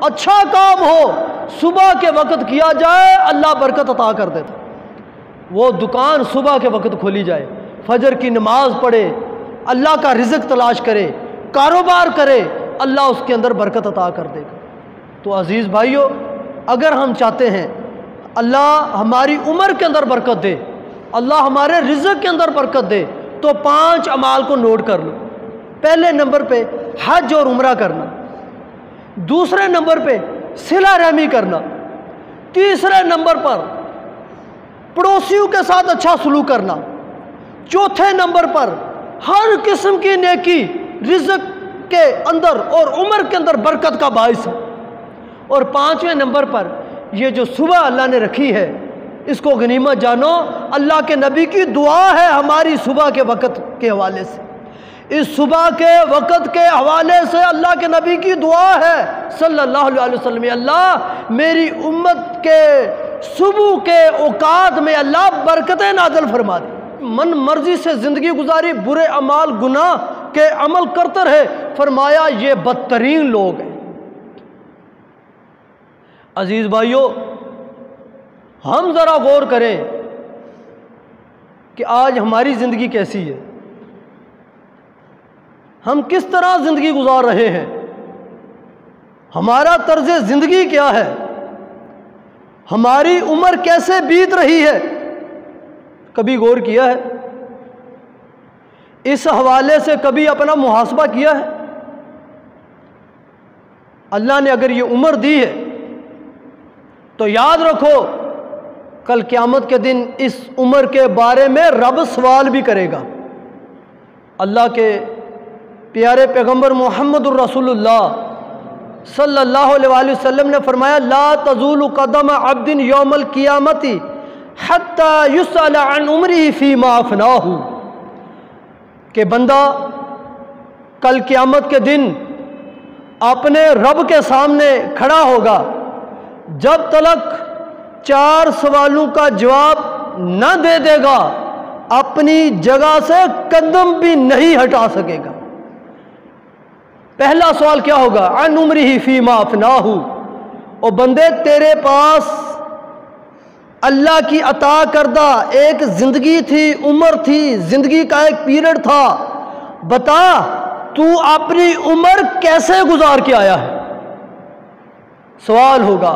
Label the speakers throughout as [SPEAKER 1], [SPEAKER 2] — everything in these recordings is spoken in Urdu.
[SPEAKER 1] اچھا کام ہو صبح کے وقت کیا جائے اللہ برکت عطا کر دیتا. وہ دکان صبح کے وقت کھولی جائے، فجر کی نماز پڑھے، اللہ کا رزق تلاش کرے، کاروبار کرے، اللہ اس کے اندر برکت عطا کر دے گا. تو عزیز بھائیو، اگر ہم چاہتے ہیں اللہ ہماری عمر کے اندر برکت دے، اللہ ہمارے رزق کے اندر برکت دے، تو 5 اعمال کو نوٹ کر لو. پہلے نمبر پہ حج اور عمرہ کرنا، دوسرے نمبر پہ صلہ رحمی کرنا، تیسرے نمبر پر پڑوسیوں کے ساتھ اچھا سلوک کرنا، چوتھے نمبر پر ہر قسم کی نیکی رزق کے اندر اور عمر کے اندر برکت کا باعث ہے. اور 5ویں نمبر پر یہ جو صبح اللہ نے رکھی ہے اس کو غنیمت جانو. اللہ کے نبی کی دعا ہے ہماری صبح کے وقت کے حوالے سے، اس صبح کے وقت کے حوالے سے اللہ کے نبی کی دعا ہے صلی اللہ علیہ وسلم، اللہ میری امت کے صبح کے اوقات میں اللہ برکتیں نازل فرما دے. من مرضی سے زندگی گزاری، برے اعمال گناہ کے عمل کرتے رہے، فرمایا یہ بدترین لوگ ہیں. عزیز بھائیو، ہم ذرا غور کریں کہ آج ہماری زندگی کیسی ہے، ہم کس طرح زندگی گزار رہے ہیں، ہمارا طرز زندگی کیا ہے، ہماری عمر کیسے بیت رہی ہے. کبھی غور کیا ہے؟ اس حوالے سے کبھی اپنا محاسبہ کیا ہے؟ اللہ نے اگر یہ عمر دی ہے تو یاد رکھو کل قیامت کے دن اس عمر کے بارے میں رب سوال بھی کرے گا. اللہ کے پیارے پیغمبر محمد الرسول اللہ صلی اللہ علیہ وآلہ وسلم نے فرمایا لا تزول قدم عبد یوم القیامت حتی یسأل عن عمرہ فیما افناہ، کہ بندہ کل قیامت کے دن اپنے رب کے سامنے کھڑا ہوگا جب تک 4 سوالوں کا جواب نہ دے دے گا اپنی جگہ سے قدم بھی نہیں ہٹا سکے گا. پہلا سوال کیا ہوگا؟ عن عمرہ فیما افناہ، او بندے تیرے پاس اللہ کی عطا کردہ ایک زندگی تھی، عمر تھی، زندگی کا ایک پیریڈ تھا، بتا تو اپنی عمر کیسے گزار کے آیا ہے. سوال ہوگا.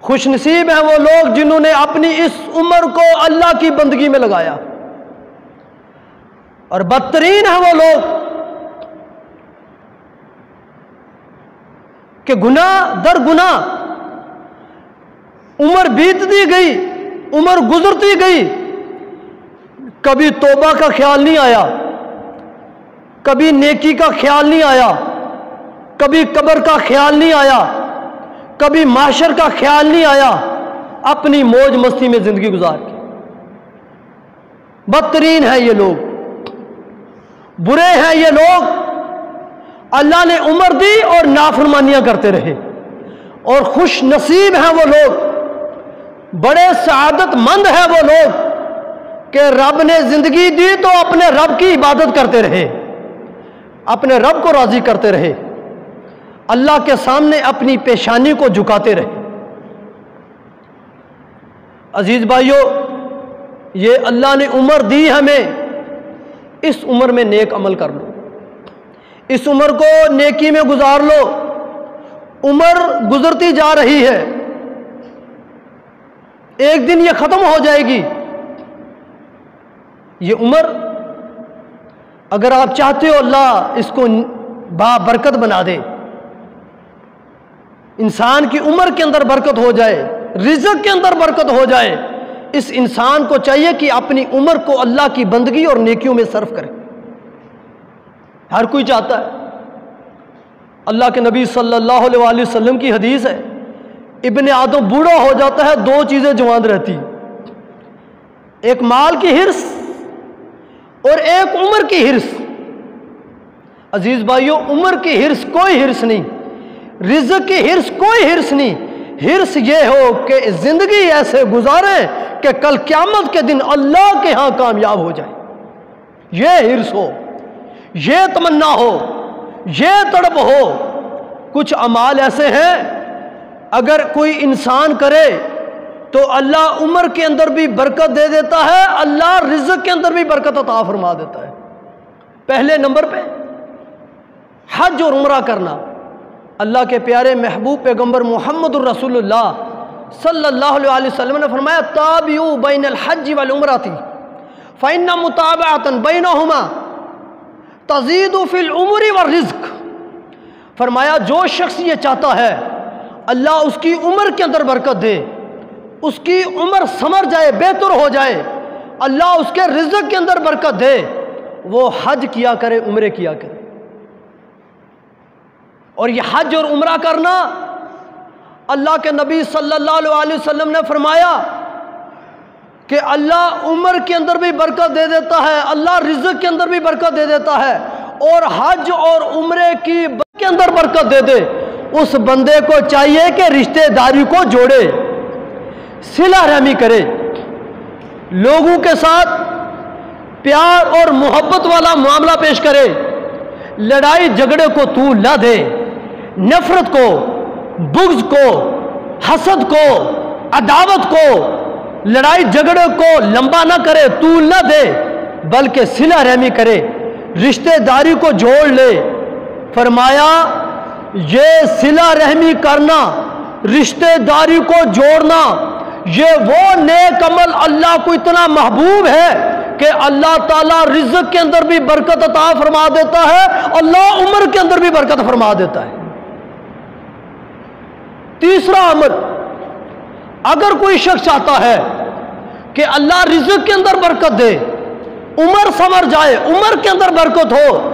[SPEAKER 1] خوش نصیب ہیں وہ لوگ جنہوں نے اپنی اس عمر کو اللہ کی بندگی میں لگایا، اور بدترین ہیں وہ لوگ کہ گناہ در گناہ عمر بیتتی گئی، عمر گزرتی گئی، کبھی توبہ کا خیال نہیں آیا، کبھی نیکی کا خیال نہیں آیا، کبھی قبر کا خیال نہیں آیا، کبھی معاشر کا خیال نہیں آیا، اپنی موج مستی میں زندگی گزار کی. بدترین ہیں یہ لوگ، برے ہیں یہ لوگ. اللہ نے عمر دی اور نافرمانیاں کرتے رہے. اور خوش نصیب ہیں وہ لوگ، بڑے سعادت مند ہیں وہ لوگ کہ رب نے زندگی دی تو اپنے رب کی عبادت کرتے رہے، اپنے رب کو راضی کرتے رہے، اللہ کے سامنے اپنی پیشانی کو جھکاتے رہے. عزیز بھائیو، یہ اللہ نے عمر دی ہمیں، اس عمر میں نیک عمل کر لو، اس عمر کو نیکی میں گزار لو. عمر گزرتی جا رہی ہے، ایک دن یہ ختم ہو جائے گی. یہ عمر اگر آپ چاہتے ہو اللہ اس کو برکت بنا دے، انسان کی عمر کے اندر برکت ہو جائے، رزق کے اندر برکت ہو جائے، اس انسان کو چاہیے کہ اپنی عمر کو اللہ کی بندگی اور نیکیوں میں صرف کرے. ہر کوئی چاہتا ہے. اللہ کے نبی صلی اللہ علیہ وآلہ وسلم کی حدیث ہے، ابن آدم بوڑھا ہو جاتا ہے 2 چیزیں جوان رہتی، ایک مال کی حرص اور ایک عمر کی حرص. عزیز بھائیو، عمر کی حرص کوئی حرص نہیں، رزق کی حرص کوئی حرص نہیں. حرص یہ ہو کہ زندگی ایسے گزارے کہ کل قیامت کے دن اللہ کے ہاں کامیاب ہو جائے. یہ حرص ہو، یہ تمنا ہو، یہ تڑپ ہو. کچھ اعمال ایسے ہیں اگر کوئی انسان کرے تو اللہ عمر کے اندر بھی برکت دے دیتا ہے، اللہ رزق کے اندر بھی برکت عطا فرما دیتا ہے۔ پہلے نمبر پہ حج اور عمرہ کرنا۔ اللہ کے پیارے محبوب پیغمبر محمد الرسول اللہ صلی اللہ علیہ وسلم نے فرمایا تابعوا بین الحج والعمرۃ فإن متابعۃ بینہما تزید فی العمر والرزق۔ فرمایا جو شخص یہ چاہتا ہے اللہ اس کی عمر کے اندر برکت دے، اس کی عمر سمر جائے، بہتر ہو جائے، اللہ اس کے رزق کے اندر برکت دے، وہ حج کیا کرے، عمرے کیا کرے۔ اور یہ حج اور عمرہ کرنا، اللہ کے نبی صلی اللہ علیہ وسلم نے فرمایا کہ اللہ عمر کے اندر بھی برکت دے دیتا ہے، اللہ رزق کے اندر بھی برکت دے دیتا ہے، اور حج اور عمرے کی کے اندر برکت دے دے۔ اس بندے کو چاہیے کہ رشتہ داری کو جوڑے، صلہ رحمی کرے، لوگوں کے ساتھ پیار اور محبت والا معاملہ پیش کرے، لڑائی جھگڑے کو طول نہ دے، نفرت کو، بغض کو، حسد کو، عداوت کو، لڑائی جھگڑے کو لمبا نہ کرے، طول نہ دے، بلکہ صلہ رحمی کرے، رشتہ داری کو جوڑ لے۔ فرمایا یہ صلہ رحمی کرنا، رشتہ داری کو جوڑنا، یہ وہ نیک عمل اللہ کو اتنا محبوب ہے کہ اللہ تعالیٰ رزق کے اندر بھی برکت عطا فرما دیتا ہے، اللہ عمر کے اندر بھی برکت فرما دیتا ہے۔ تیسرا عمل، اگر کوئی شخص چاہتا ہے کہ اللہ رزق کے اندر برکت دے، عمر سمر جائے، عمر کے اندر برکت ہو،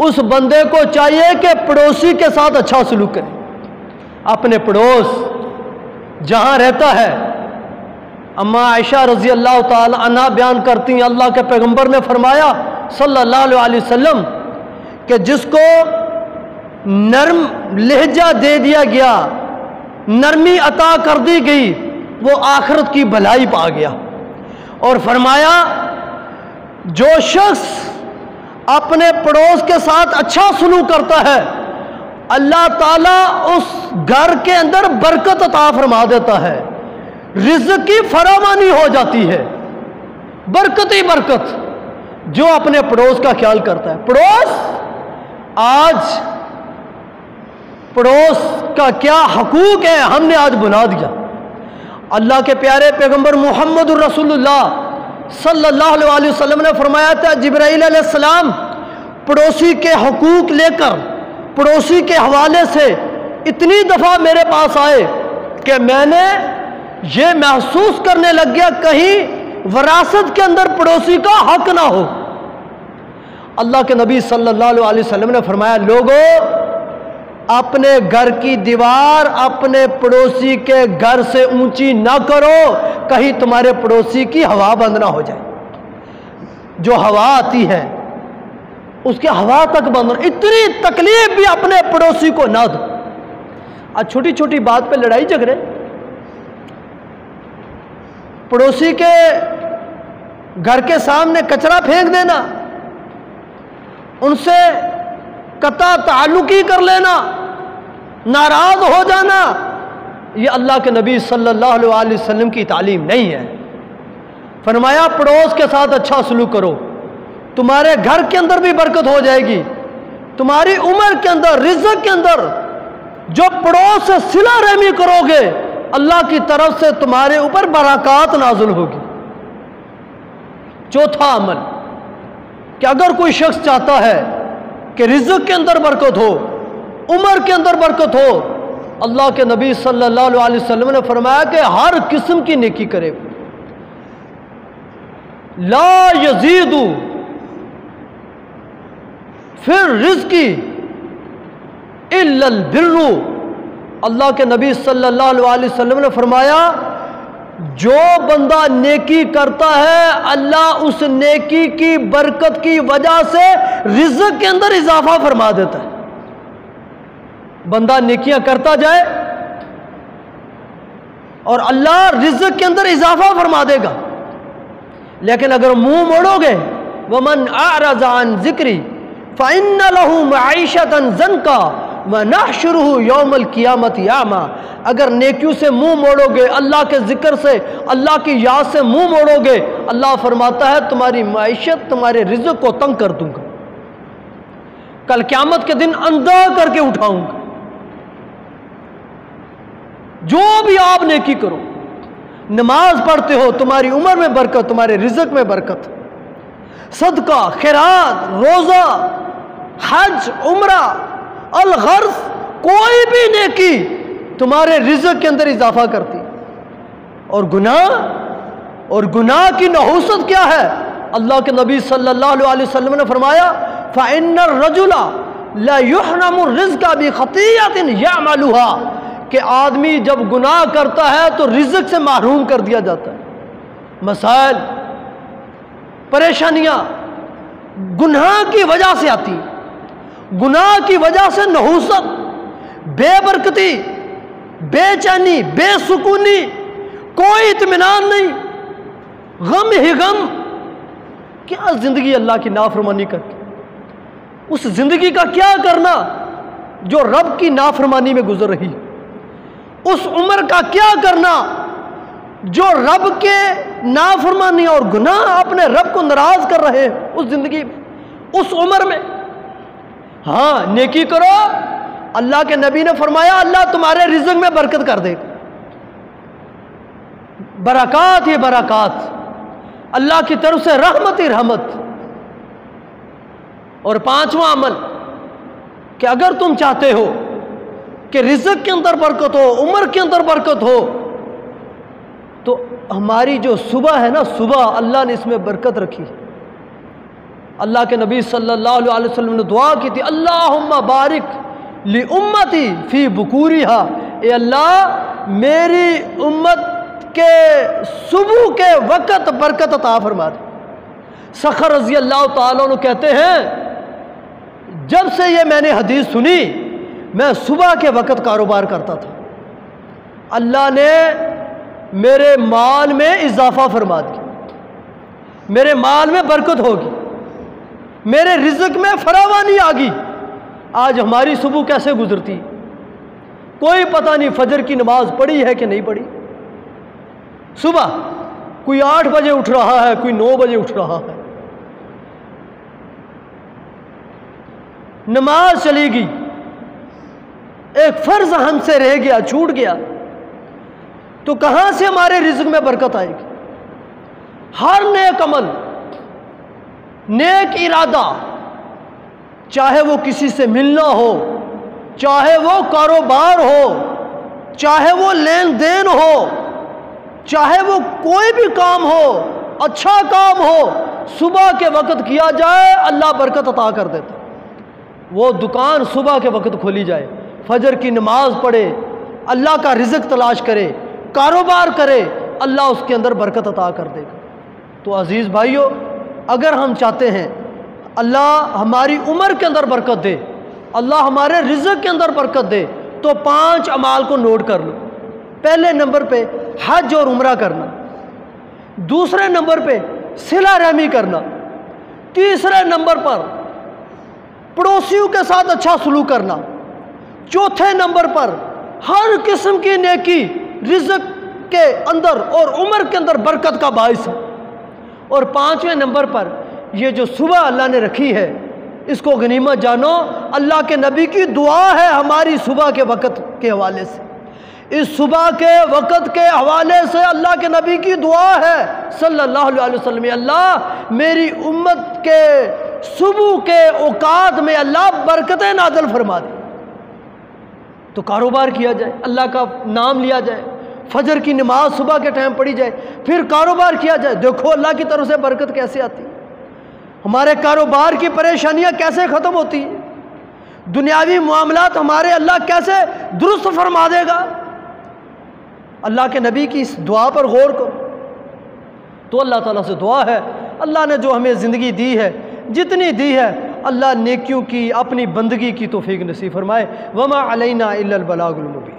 [SPEAKER 1] اس بندے کو چاہیے کہ پڑوسی کے ساتھ اچھا سلوک کرے۔ اپنے پڑوس جہاں رہتا ہے، اما عائشہ رضی اللہ تعالی عنہ بیان کرتی ہیں اللہ کے پیغمبر نے فرمایا صلی اللہ علیہ وسلم کہ جس کو نرم لہجہ دے دیا گیا، نرمی عطا کر دی گئی، وہ آخرت کی بھلائی پا گیا۔ اور فرمایا جو شخص اپنے پڑوس کے ساتھ اچھا سلوک کرتا ہے، اللہ تعالیٰ اس گھر کے اندر برکت عطا فرما دیتا ہے، رزق کی فراوانی ہو جاتی ہے، برکت ہی برکت۔ جو اپنے پڑوس کا خیال کرتا ہے، پڑوس، آج پڑوس کا کیا حقوق ہے ہم نے آج بنا دیا۔ اللہ کے پیارے پیغمبر محمد الرسول اللہ صلی اللہ علیہ وسلم نے فرمایا تھا جبرائیل علیہ السلام پڑوسی کے حقوق لے کر، پڑوسی کے حوالے سے اتنی دفعہ میرے پاس آئے کہ میں نے یہ محسوس کرنے لگ گیا کہیں وراثت کے اندر پڑوسی کا حق نہ ہو۔ اللہ کے نبی صلی اللہ علیہ وسلم نے فرمایا لوگوں، اپنے گھر کی دیوار اپنے پڑوسی کے گھر سے اونچی نہ کرو، کہیں تمہارے پڑوسی کی ہوا بند نہ ہو جائے۔ جو ہوا آتی ہے اس کے ہوا تک بند نہ، اتنی تکلیف بھی اپنے پڑوسی کو نہ دو۔ آج چھوٹی چھوٹی بات پہ لڑائی جھگڑے، پڑوسی کے گھر کے سامنے کچرا پھینک دینا، ان سے قطع تعلقی کر لینا، ناراض ہو جانا، یہ اللہ کے نبی صلی اللہ علیہ وسلم کی تعلیم نہیں ہے۔ فرمایا پڑوس کے ساتھ اچھا سلوک کرو، تمہارے گھر کے اندر بھی برکت ہو جائے گی، تمہاری عمر کے اندر، رزق کے اندر۔ جو پڑوس سے صلہ رحمی کرو گے، اللہ کی طرف سے تمہارے اوپر برکات نازل ہوگی۔ چوتھا عمل کہ اگر کوئی شخص چاہتا ہے کہ رزق کے اندر برکت ہو، عمر کے اندر برکت ہو، اللہ کے نبی صلی اللہ علیہ وسلم نے فرمایا کہ ہر قسم کی نیکی کرے۔ لا یزید فی الرزق الا البر، اللہ کے نبی صلی اللہ علیہ وسلم نے فرمایا جو بندہ نیکی کرتا ہے اللہ اس نیکی کی برکت کی وجہ سے رزق کے اندر اضافہ فرما دیتا ہے۔ بندہ نیکیاں کرتا جائے اور اللہ رزق کے اندر اضافہ فرما دے گا، لیکن اگر منہ موڑو گے وَمَنْ أَعْرَضَ عَنْ ذِكْرِي فَإِنَّ لَهُ مَعِيشَةً ضَنْكًا وَنَحْشُرُهُ يَوْمَ الْقِيَامَةِ أَعْمَى، اگر نیکیوں سے منہ موڑو گے، اللہ کے ذکر سے، اللہ کی یاد سے منہ موڑو گے، اللہ فرماتا ہے تمہاری معیشت، تمہارے رزق کو تنگ کر دوں گا، کل قیامت کے دن اندھا کر کے اٹھاؤں گا۔ جو بھی آپ نیکی کرو، نماز پڑھتے ہو، تمہاری عمر میں برکت، تمہارے رزق میں برکت، صدقہ، خیرات، روزہ، حج، عمرہ، الغرض، کوئی بھی نیکی تمہارے رزق کے اندر اضافہ کرتی۔ اور گناہ کی نحوست کیا ہے؟ اللہ کے نبی صلی اللہ علیہ وسلم نے فرمایا فَإِنَّ الرَّجُلَ لَا يُحْرَمُ الرِّزْقَ بِخَطِيئَةٍ يَعْمَلُهَا، کہ آدمی جب گناہ کرتا ہے تو رزق سے محروم کر دیا جاتا ہے۔ مسائل، پریشانیاں گناہ کی وجہ سے آتی، گناہ کی وجہ سے نحوست، بے برکتی، بے چینی، بے سکونی، کوئی اطمینان نہیں، غم ہی غم۔ کیا زندگی اللہ کی نافرمانی کر کے، اس زندگی کا کیا کرنا جو رب کی نافرمانی میں گزر رہی، اس عمر کا کیا کرنا جو رب کے نافرمانی اور گناہ اپنے رب کو ناراض کر رہے ہیں اس زندگی میں، اس عمر میں۔ ہاں نیکی کرو، اللہ کے نبی نے فرمایا اللہ تمہارے رزق میں برکت کر دے گا، برکات ہی برکات، اللہ کی طرف سے رحمت ہی رحمت۔ اور پانچواں عمل کہ اگر تم چاہتے ہو کہ رزق کے اندر برکت ہو، عمر کے اندر برکت ہو، تو ہماری جو صبح ہے نا، صبح اللہ نے اس میں برکت رکھی۔ اللہ کے نبی صلی اللہ علیہ وسلم نے دعا کی تھی اللہم بارک لامتی فی بکورہا، اے اللہ میری امت کے صبح کے وقت برکت عطا فرما دے۔ سخر رضی اللہ تعالیٰ عنہ کہتے ہیں جب سے یہ میں نے حدیث سنی میں صبح کے وقت کاروبار کرتا تھا، اللہ نے میرے مال میں اضافہ فرما دیا، میرے مال میں برکت ہوگی، میرے رزق میں فراوانی آ گئی۔ آج ہماری صبح کیسے گزرتی کوئی پتہ نہیں، فجر کی نماز پڑھی ہے کہ نہیں پڑھی۔ صبح کوئی 8 بجے اٹھ رہا ہے، کوئی 9 بجے اٹھ رہا ہے، نماز چلی گئی، ایک فرض ہم سے رہ گیا، چھوٹ گیا، تو کہاں سے ہمارے رزق میں برکت آئے گی؟ ہر نیک عمل، نیک ارادہ، چاہے وہ کسی سے ملنا ہو، چاہے وہ کاروبار ہو، چاہے وہ لین دین ہو، چاہے وہ کوئی بھی کام ہو، اچھا کام ہو، صبح کے وقت کیا جائے اللہ برکت عطا کر دیتا۔ وہ دکان صبح کے وقت کھولی جائے، فجر کی نماز پڑھے، اللہ کا رزق تلاش کرے، کاروبار کرے، اللہ اس کے اندر برکت عطا کر دے گا۔ تو عزیز بھائیو، اگر ہم چاہتے ہیں اللہ ہماری عمر کے اندر برکت دے، اللہ ہمارے رزق کے اندر برکت دے، تو 5 اعمال کو نوٹ کر لو۔ پہلے نمبر پہ حج اور عمرہ کرنا، دوسرے نمبر پہ صلہ رحمی کرنا، تیسرے نمبر پر پڑوسیوں کے ساتھ اچھا سلوک کرنا، چوتھے نمبر پر ہر قسم کی نیکی رزق کے اندر اور عمر کے اندر برکت کا باعث ہے، اور 5ویں نمبر پر یہ جو صبح اللہ نے رکھی ہے اس کو غنیمت جانو۔ اللہ کے نبی کی دعا ہے ہماری صبح کے وقت کے حوالے سے، اس صبح کے وقت کے حوالے سے اللہ کے نبی کی دعا ہے صلی اللہ علیہ وسلم، اللہ میری امت کے صبح کے اوقات میں اللہ برکتیں نازل فرما دے۔ تو کاروبار کیا جائے، اللہ کا نام لیا جائے، فجر کی نماز صبح کے ٹائم پڑھی جائے، پھر کاروبار کیا جائے، دیکھو اللہ کی طرف سے برکت کیسے آتی ہے، ہمارے کاروبار کی پریشانیاں کیسے ختم ہوتی ہیں، دنیاوی معاملات ہمارے اللہ کیسے درست فرما دے گا۔ اللہ کے نبی کی اس دعا پر غور کرو۔ تو اللہ تعالیٰ سے دعا ہے اللہ نے جو ہمیں زندگی دی ہے، جتنی دی ہے، اللہ نیکیوں کی اپنی بندگی کی توفیق نصیب فرمائے۔ وما علینا الا البلاغ المبین۔